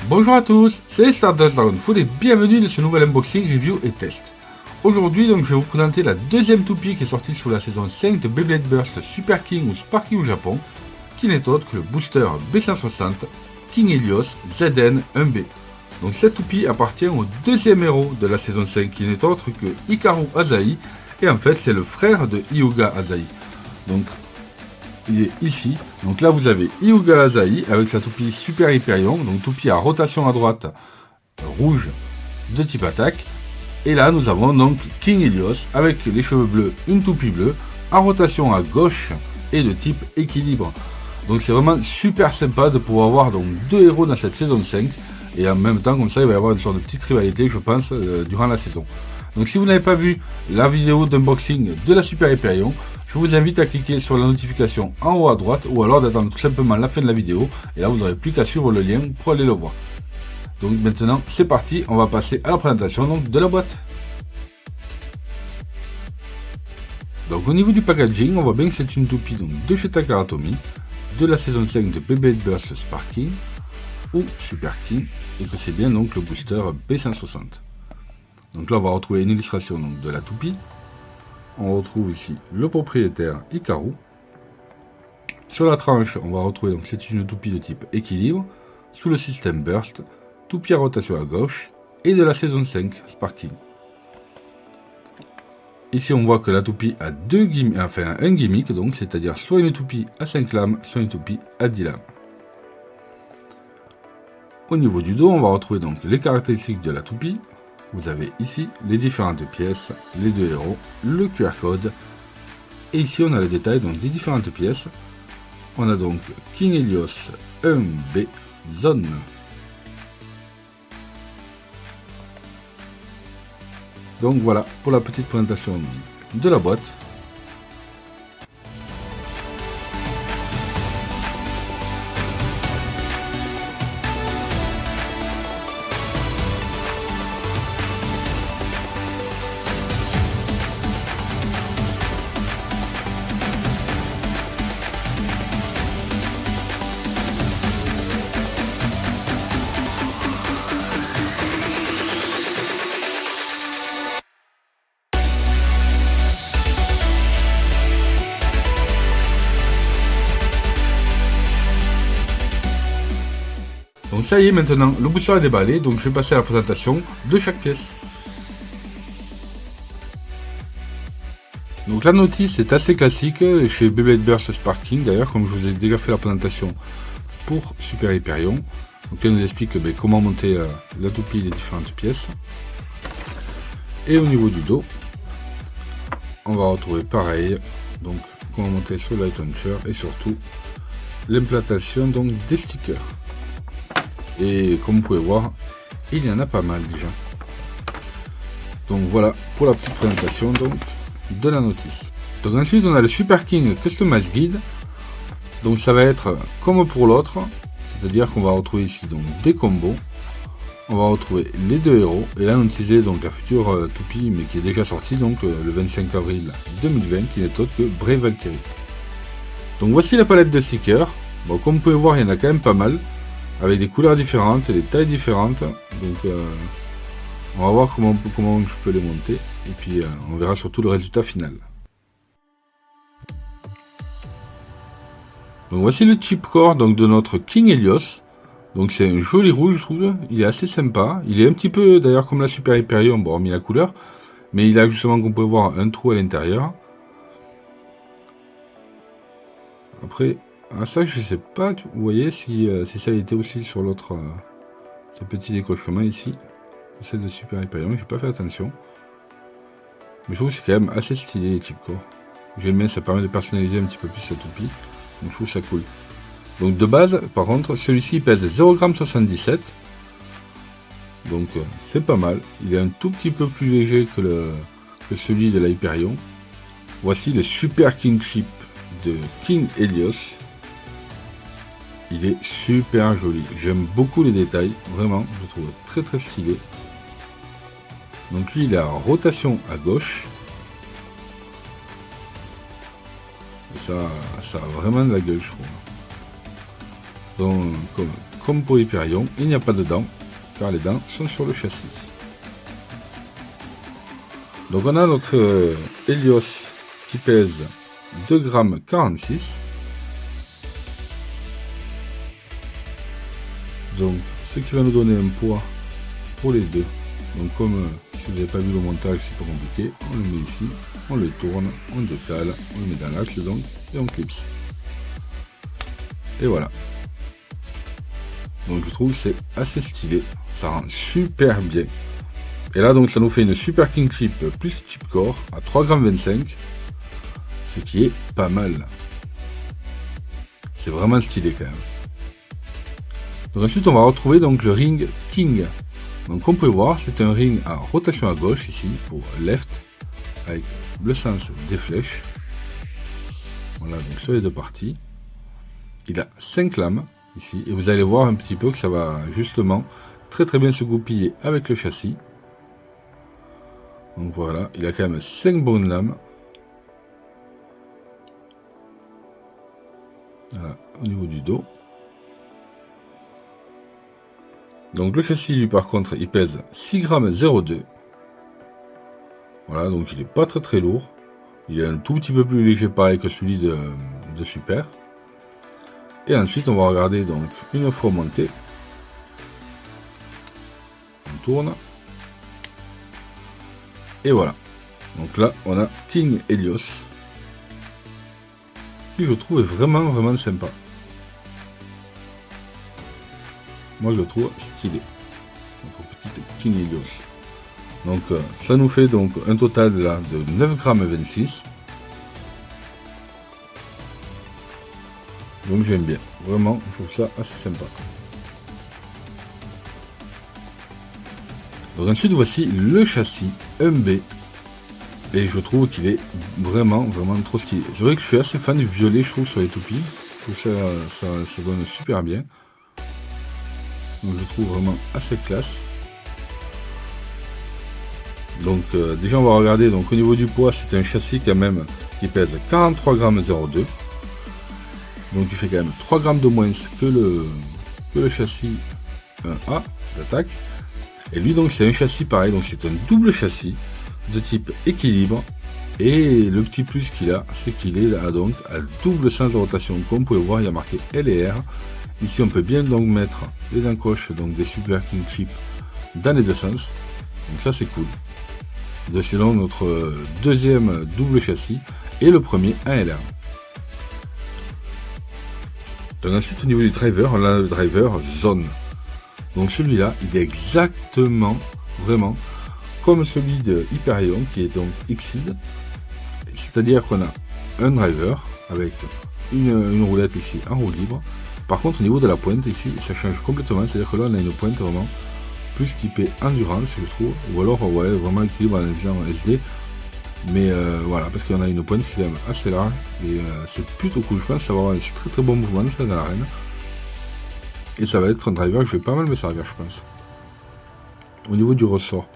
Bonjour à tous, c'est Stardust Dragon Food et bienvenue dans ce nouvel unboxing, review et test. Aujourd'hui donc je vais vous présenter la deuxième toupie qui est sortie sous la saison 5 de Beyblade Burst Super King ou Sparking au Japon, qui n'est autre que le booster B160 King Helios ZN1B. Donc cette toupie appartient au deuxième héros de la saison 5 qui n'est autre que Hikaru Asahi, et en fait c'est le frère de Hyuga Asahi. Donc il est ici. Donc là vous avez Hyuga Asahi avec sa toupie Super Hyperion, donc toupie à rotation à droite rouge de type attaque. Et là nous avons donc King Helios avec les cheveux bleus, une toupie bleue, à rotation à gauche et de type équilibre. Donc c'est vraiment super sympa de pouvoir avoir donc deux héros dans cette saison 5. Et en même temps comme ça il va y avoir une sorte de petite rivalité je pense durant la saison. Donc si vous n'avez pas vu la vidéo d'unboxing de la Super Hyperion, je vous invite à cliquer sur la notification en haut à droite ou alors d'attendre tout simplement la fin de la vidéo et là vous n'aurez plus qu'à suivre le lien pour aller le voir. Donc maintenant c'est parti, on va passer à la présentation donc, de la boîte. Donc au niveau du packaging, on voit bien que c'est une toupie donc, de chez Takara Tomy, de la saison 5 de Beyblade Burst Sparking ou Super King, et que c'est bien donc le booster B160. Donc là on va retrouver une illustration donc, de la toupie. On retrouve ici le propriétaire Hikaru. Sur la tranche on va retrouver donc c'est une toupie de type équilibre, sous le système Burst, toupie à rotation à gauche, et de la saison 5 Sparking. Ici on voit que la toupie a un gimmick, donc c'est-à-dire soit une toupie à 5 lames, soit une toupie à 10 lames. Au niveau du dos, on va retrouver donc les caractéristiques de la toupie. Vous avez ici les différentes pièces, les deux héros, le QR code. Et ici on a le détail donc, des différentes pièces. On a donc King Helios 1B Zone. Donc voilà pour la petite présentation de la boîte. Donc ça y est, maintenant le booster est déballé, donc je vais passer à la présentation de chaque pièce. Donc la notice est assez classique chez Beyblade Burst Sparking, d'ailleurs comme je vous ai déjà fait la présentation pour Super Hyperion. Donc elle nous explique comment monter la toupie et les différentes pièces. Et au niveau du dos, on va retrouver pareil, donc comment monter sur le light launcher et surtout l'implantation donc des stickers. Et comme vous pouvez voir, il y en a pas mal déjà. Donc voilà pour la petite présentation donc, de la notice. Donc ensuite on a le Super King Customize Guide. Donc ça va être comme pour l'autre, c'est-à-dire qu'on va retrouver ici donc des combos. On va retrouver les deux héros et là on utilisait donc la future toupie mais qui est déjà sortie donc le 25 avril 2020 qui n'est autre que Brave Valkyrie. Donc voici la palette de stickers. Bon, comme vous pouvez voir il y en a quand même pas mal, avec des couleurs différentes et des tailles différentes. Donc on va voir comment je peux les monter et puis on verra surtout le résultat final. Donc voici le chipcore donc de notre King Helios. Donc c'est un joli rouge je trouve, il est assez sympa, il est un petit peu d'ailleurs comme la Super Hyperion, bon hormis la couleur, mais il a justement comme vous pouvez voir un trou à l'intérieur. Après ça je sais pas, vous voyez si ça a été aussi sur l'autre, ce petit décochement ici, celle de Super Hyperion, j'ai pas fait attention. Mais je trouve que c'est quand même assez stylé les chipcore. J'aime bien, ça permet de personnaliser un petit peu plus la toupie, donc je trouve ça cool. Donc de base, par contre, celui-ci pèse 0,77 g. Donc c'est pas mal. Il est un tout petit peu plus léger que celui de la Hyperion. Voici le Super King Chip de King Helios. Il est super joli. J'aime beaucoup les détails. Vraiment, je le trouve très très stylé. Donc lui, il a rotation à gauche. Et ça a vraiment de la gueule, je trouve. Donc, comme pour Hyperion, il n'y a pas de dents, car les dents sont sur le châssis. Donc on a notre Helios qui pèse 2,46 g. Donc ce qui va nous donner un poids pour les deux. Donc comme si vous n'avez pas vu le montage, c'est pas compliqué, on le met ici, on le tourne, on décale, on le met dans l'axe donc et on clipse. Et voilà. Donc je trouve que c'est assez stylé, ça rend super bien. Et là donc ça nous fait une Super King Chip plus chip core à 3,25 g, ce qui est pas mal. C'est vraiment stylé quand même. Donc ensuite on va retrouver donc le ring King. Donc comme vous pouvez voir, c'est un ring à rotation à gauche ici pour left avec le sens des flèches. Voilà donc sur les deux parties. Il a 5 lames ici et vous allez voir un petit peu que ça va justement très bien se goupiller avec le châssis. Donc voilà, il a quand même 5 bonnes lames. Voilà, au niveau du dos. Donc le châssis lui par contre il pèse 6,02 g. Voilà, donc il est pas très lourd. Il est un tout petit peu plus léger pareil que celui de Super. Et ensuite on va regarder donc une fois monté. On tourne. Et voilà. Donc là on a King Helios. Qui je trouve est vraiment sympa. Moi je le trouve stylé. Notre petite King Helios. Donc ça nous fait donc un total là de 9,26 g. Donc j'aime bien. Vraiment, je trouve ça assez sympa. Donc ensuite voici le châssis MB. Et je trouve qu'il est vraiment trop stylé. C'est vrai que je suis assez fan du violet, je trouve, sur les toupies. Je trouve ça donne super bien. Donc je trouve vraiment assez classe. Donc déjà on va regarder, donc au niveau du poids c'est un châssis quand même qui pèse 43,02 g. Donc il fait quand même 3 grammes de moins que le châssis 1A d'attaque. Et lui donc c'est un châssis pareil, donc c'est un double châssis de type équilibre. Et le petit plus qu'il a, c'est qu'il est là donc à double sens de rotation. Comme vous pouvez voir, il y a marqué L et R. Ici on peut bien donc mettre les encoches donc des Super King Chip dans les deux sens. Donc ça c'est cool. C'est donc notre deuxième double châssis et le premier 1LR. Donc ensuite au niveau du driver, on a le driver zone. Donc celui-là, il est exactement, vraiment, comme celui de Hyperion qui est donc Exceed. C'est-à-dire qu'on a un driver avec une roulette ici en roue libre. Par contre au niveau de la pointe ici, ça change complètement. C'est-à-dire que là on a une pointe vraiment plus typée endurance je trouve. Ou alors ouais, vraiment équilibre en SD. Mais voilà, parce qu'on a une pointe qui est quand même assez large. Et c'est plutôt cool, je pense que ça va avoir un très bon mouvement ça, dans l'arène. Et ça va être un driver que je vais pas mal me servir je pense. Au niveau du ressort,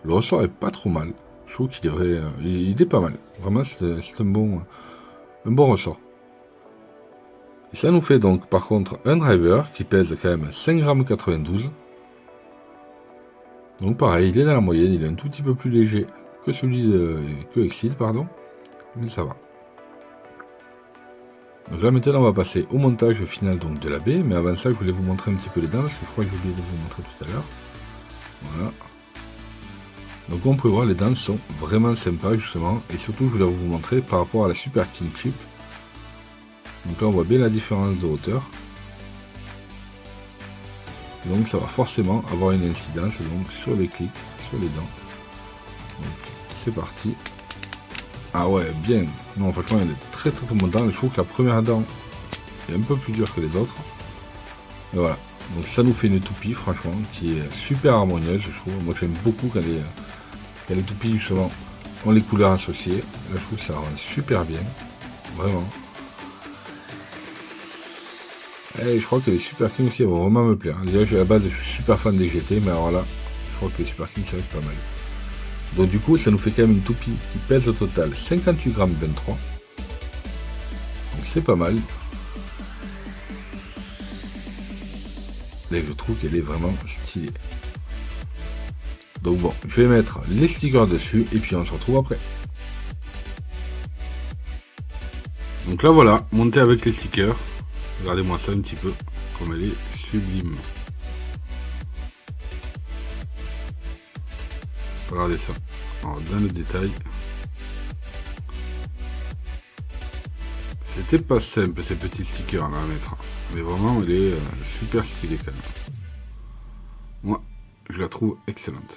le ressort est pas trop mal. Je trouve qu'il devrait, il est pas mal. Vraiment c'est un bon ressort. Et ça nous fait donc par contre un driver qui pèse quand même 5,92 g. Donc pareil, il est dans la moyenne, il est un tout petit peu plus léger que celui que Exceed, pardon. Mais ça va. Donc là maintenant on va passer au montage final donc de la baie. Mais avant ça je voulais vous montrer un petit peu les dents, parce que je crois que j'ai oublié de vous montrer tout à l'heure. Voilà. Donc comme vous pouvez voir, les dents sont vraiment sympas justement. Et surtout je voulais vous montrer par rapport à la Super King Chip. Donc là on voit bien la différence de hauteur. Donc ça va forcément avoir une incidence donc sur les clics, sur les dents. Donc c'est parti. Ah ouais, bien. Non franchement elle est très bonne dent. Je trouve que la première dent est un peu plus dure que les autres. Et voilà. Donc ça nous fait une toupie franchement qui est super harmonieuse je trouve. Moi j'aime beaucoup quand les toupies justement ont les couleurs associées. Là je trouve que ça rend super bien. Vraiment. Et je crois que les Super King aussi vont vraiment me plaire. Déjà, à la base, je suis super fan des GT, mais alors là, je crois que les Super King ça va être pas mal. Donc du coup, ça nous fait quand même une toupie qui pèse au total 58,23 g. Donc c'est pas mal. Et je trouve qu'elle est vraiment stylée. Donc bon, je vais mettre les stickers dessus et puis on se retrouve après. Donc là voilà, montée avec les stickers. Regardez-moi ça un petit peu, comme elle est sublime. Regardez ça. Alors, dans le détail. C'était pas simple ces petits stickers là à mettre. Mais vraiment elle est super stylée quand même. Moi, je la trouve excellente.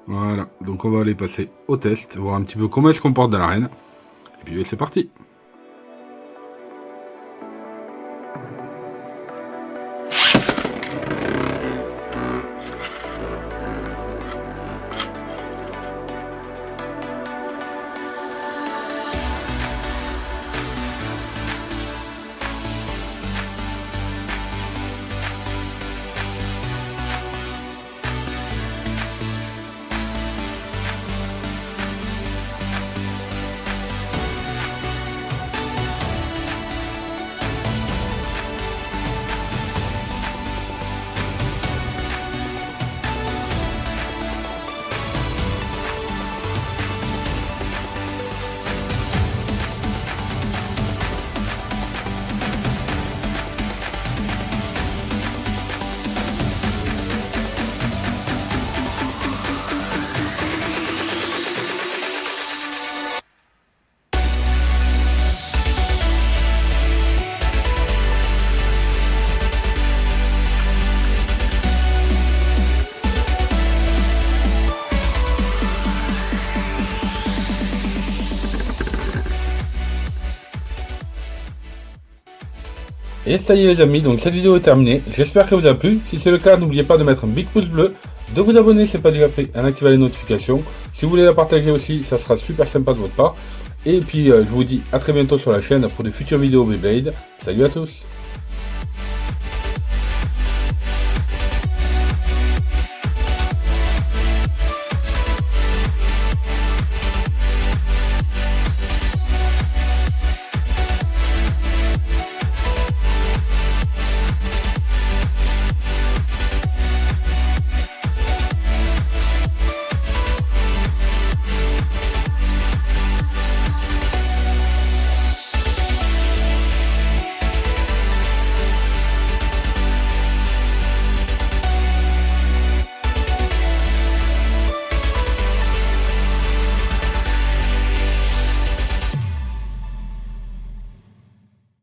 Voilà, donc on va aller passer au test, voir un petit peu comment elle se comporte dans l'arène. Et puis c'est parti. Et ça y est les amis, donc cette vidéo est terminée, j'espère qu'elle vous a plu. Si c'est le cas, n'oubliez pas de mettre un big pouce bleu, de vous abonner si ce n'est pas déjà fait, et d'activer les notifications. Si vous voulez la partager aussi, ça sera super sympa de votre part. Et puis je vous dis à très bientôt sur la chaîne pour de futures vidéos Beyblade. Salut à tous!